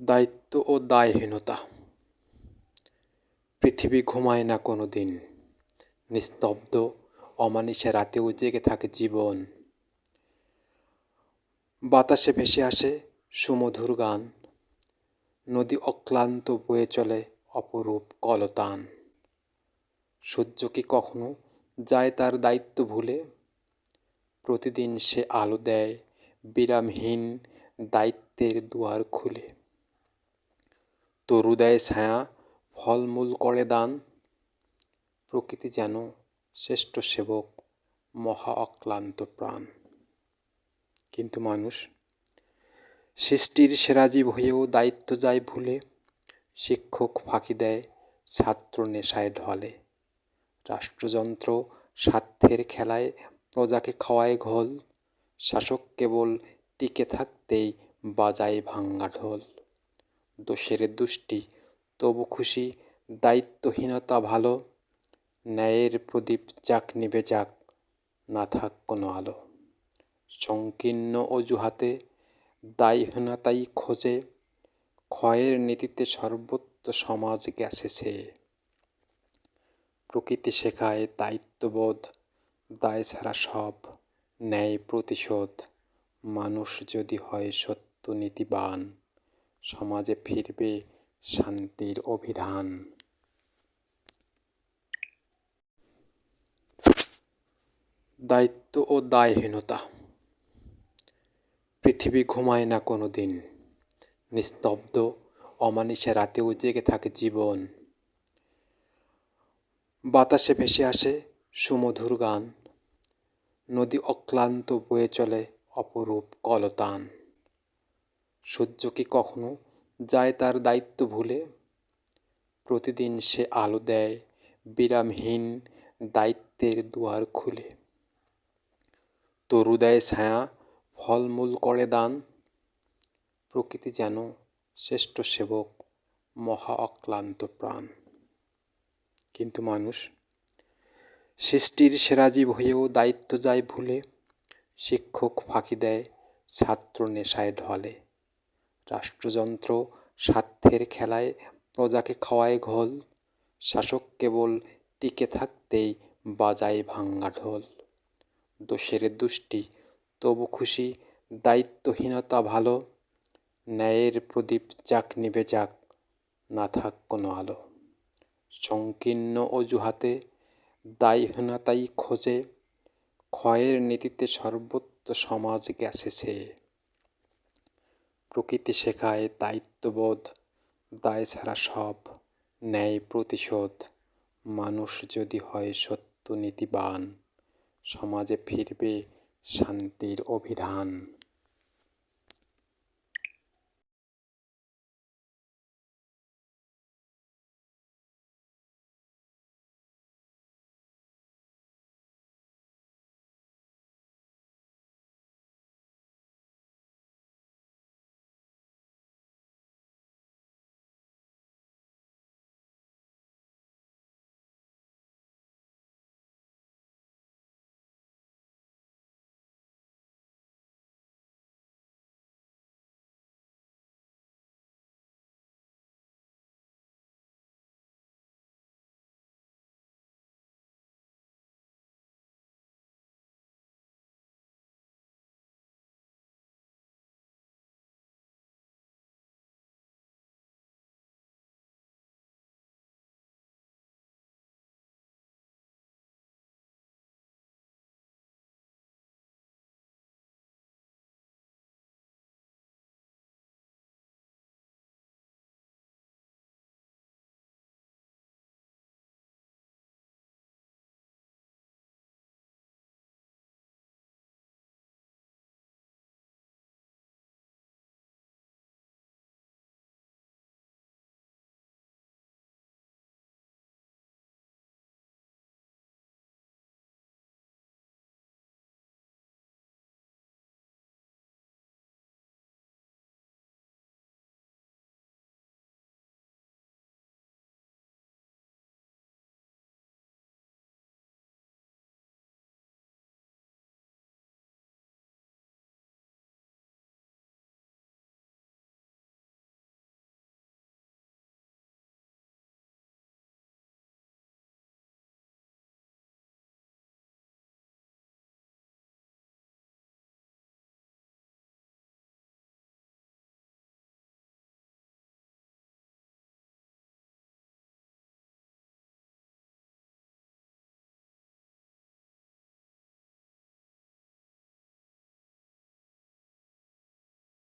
দায়িত্ব ও দায়হীনতা। পৃথিবী ঘুমায় না কোনো দিন, নিস্তব্ধ অমানিসা রাতেও জেগে থাকে জীবন। বাতাসে ভেসে আসে সুমধুর গান, নদী অক্লান্ত বয়ে চলে অপরূপ কলতান। সূর্য কি কখনো যায় তার দায়িত্ব ভুলে? প্রতিদিন সে আলো দেয় বিরামহীন দায়িত্বের দুয়ার খুলে। তরু দেয় ছায়া, ফলমূল করে দান, প্রকৃতি যেন শ্রেষ্ঠ সেবক, মহা অক্লান্ত প্রাণ। কিন্তু মানুষ সৃষ্টির সেরা জীব হয়েও দায়িত্ব যায় ভুলে। শিক্ষক ফাঁকি দেয়, ছাত্র নেশায় ঢলে, রাষ্ট্রযন্ত্র স্বার্থের খেলায় প্রজাকে খাওয়ায় ঘোল, শাসক কেবল টিকে থাকতেই বাজায় ভাঙ্গা ঢোল। দোষের দুষ্টি তবু খুশি, দায়িত্বহীনতা ভালো, ন্যায়ের প্রদীপ যাক নিভে যাক, না থাক কোনো আলো। সংকীর্ণ অজুহাতে দায়হীনতাই খোঁজে, ক্ষয়ের নীতিতে সর্বত্র সমাজ গেছে ছেয়ে। প্রকৃতি শেখায় দায়িত্ববোধ, দায় ছাড়া সব ন্যায় প্রতিশোধ। মানুষ যদি হয় সত্য নীতিবান, সমাজে ফিরবে শান্তির অভিধান। দায়িত্ব ও দায়হীনতা। পৃথিবী ঘুমায় না কোনো দিন, নিস্তব্ধ অমানিসা রাতেও জেগে থাকে জীবন। বাতাসে ভেসে আসে সুমধুর গান, নদী অক্লান্ত বয়ে চলে অপরূপ কলতান। সূর্য কি কখনো যায় তার দায়িত্ব ভুলে? প্রতিদিন সে আলো দেয় বিরামহীন দায়িত্বের দুয়ার খুলে। তরু দেয় ছায়া, ফলমূল করে দান, প্রকৃতি যেন শ্রেষ্ঠ সেবক, মহা অক্লান্ত প্রাণ। কিন্তু মানুষ সৃষ্টির সেরা জীব হয়েও দায়িত্ব যায় ভুলে। শিক্ষক ফাঁকি দেয়, ছাত্র নেশায় ঢলে, রাষ্ট্রযন্ত্র স্বার্থের খেলায় প্রজাকে খাওয়ায় ঘোল, শাসক কেবল টিকে থাকতেই বাজায় ভাঙ্গা ঢোল। দোষের দুষ্টি তবু খুশি, দায়িত্বহীনতা ভালো, ন্যায়ের প্রদীপ যাক নিভে যাক, না থাক কোনো আলো। সংকীর্ণ অজুহাতে দায়হীনতাই খোঁজে, ক্ষয়ের নীতিতে সর্বত্র সমাজ গেছে ছেয়ে। প্রকৃতি শেখায় দায়িত্ববোধ, দায় ছাড়া সব ন্যায় প্রতিশোধ। মানুষ যদি হয় সত্য নীতিবান, সমাজে ফিরবে শান্তির অভিধান।